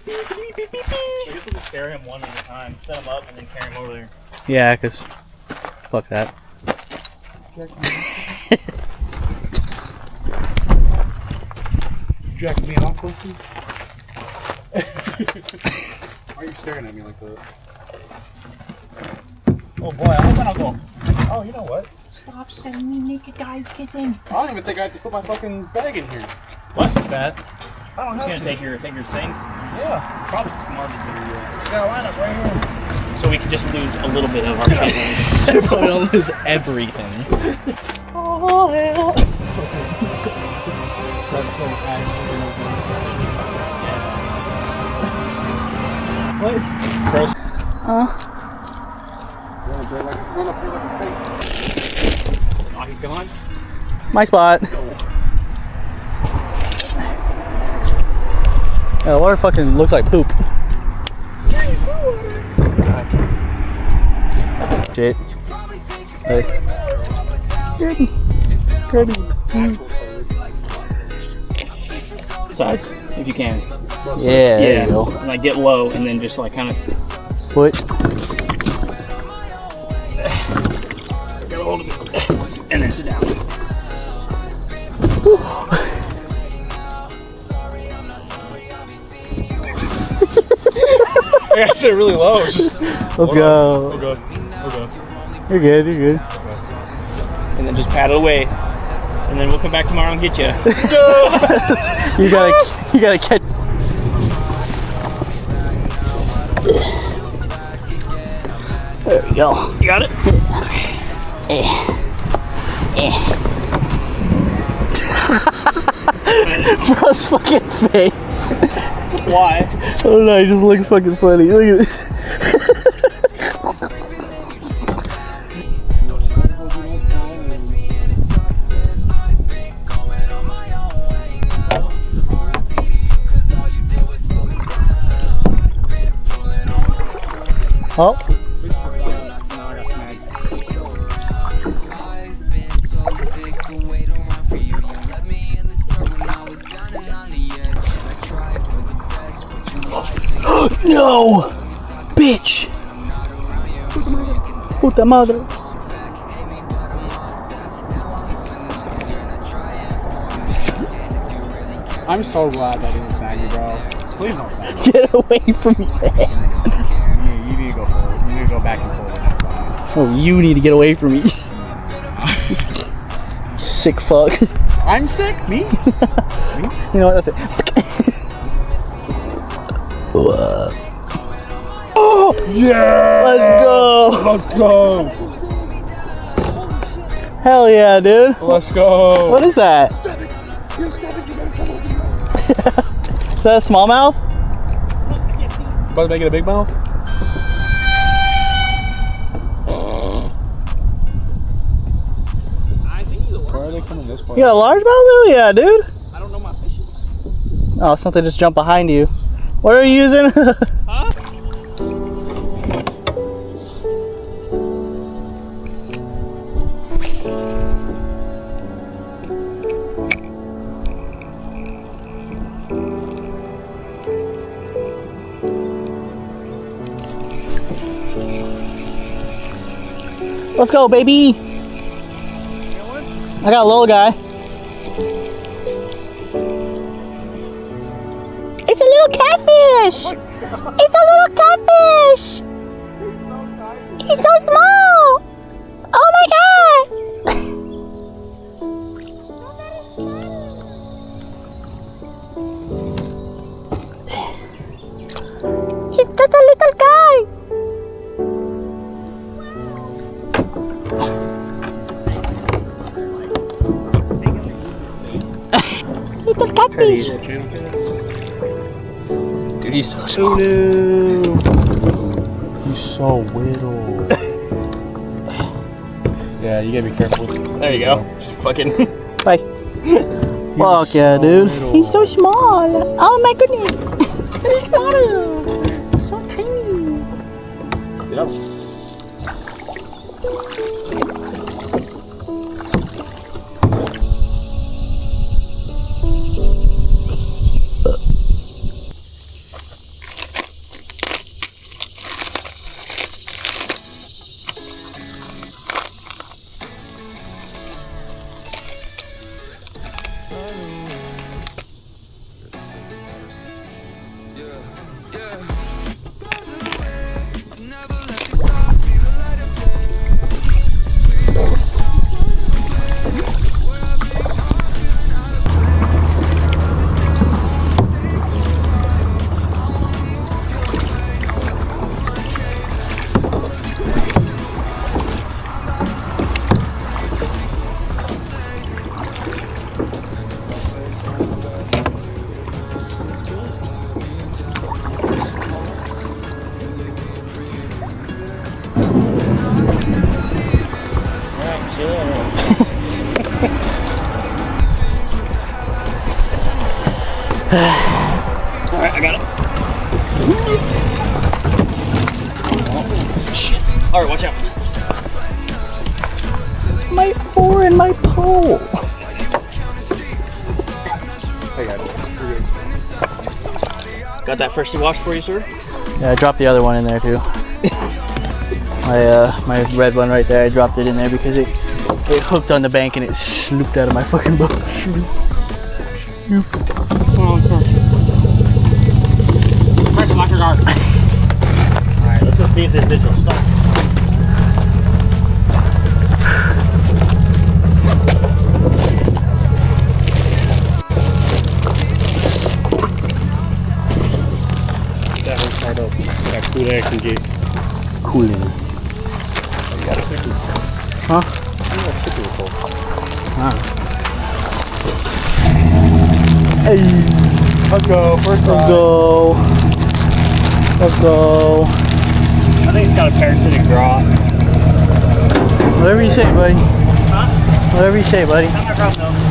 guess we'll just carry him one at a time. Set him up and then carry him over there. Yeah, cause fuck that. Jacking me off, pussy? Why are you staring at me like that? Oh boy, I hope I don't go. Oh, you know what? Stop sending me naked guys kissing. I don't even think I have to put my fucking bag in here. What? Bad. I don't You have gonna to. take your things? Yeah. Probably smart to do. It's got a lineup right here. So we can just lose a little bit of our shit. So we don't lose everything. Oh hell. What? Gross. Huh? Run up here like a fake. Oh, he's gone? My spot. Yeah, the water fucking looks like poop. Shit. Hey. Kirby. Kirby. Sides, if you can. Yeah, there you go. And like get low and then just like kind of Foot. get a hold of it. And then sit down. I gotta sit really low. It's just. Let's go. Oh god. You're good, you're good. And then just paddle away. And then we'll come back tomorrow and get you. You gotta catch. There we go. You got it? Bro's fucking face. Why? Oh no, he just looks fucking funny. Look at this. Oh. No! Bitch! Puta madre. I'm so glad that didn't snag you, bro. Please don't snag me. Get away from me, man. You need to go forward. You need to go back and forward next time. Oh, you need to get away from me. Sick fuck. I'm sick? Me? You know what? That's it. Oh! Yeah! Let's go! Let's go! Hell yeah, dude. Let's go! What is that? Is that a smallmouth? About to make it a big mouth? I think he's a Why are they coming this way? You got a largemouth? Hell yeah, dude. I don't know my fishes. Oh, something just jumped behind you. What are you using? Huh? Let's go, baby. I got a little guy. It's a little catfish. It's a little catfish. He's so small. Oh my god. He's just a little guy. Little catfish. Dude, he's so small. He's so little. Yeah, you gotta be careful. There you go. Just fucking. Bye. Fuck yeah, so dude. little. He's so small. Oh my goodness. He's small. So tiny. Yep. Alright, I got it. Shit. Alright, watch out. My oar and my pole. I got it. Got that freshly washed for you, sir? Yeah, I dropped the other one in there too. My red one right there, I dropped it in there because it hooked on the bank and it snooped out of my fucking boat. Press the locker guard. Alright, let's go see if this bitch will stop. That one's tied up. That cool air can get. Cooling. You got a sticker. Huh? You got a sticker before. Hey, Let's go. First let's go. Let's go. I think it's got a parasitic draw. Whatever you say, buddy. Huh? Whatever you say, buddy. Not my problem though.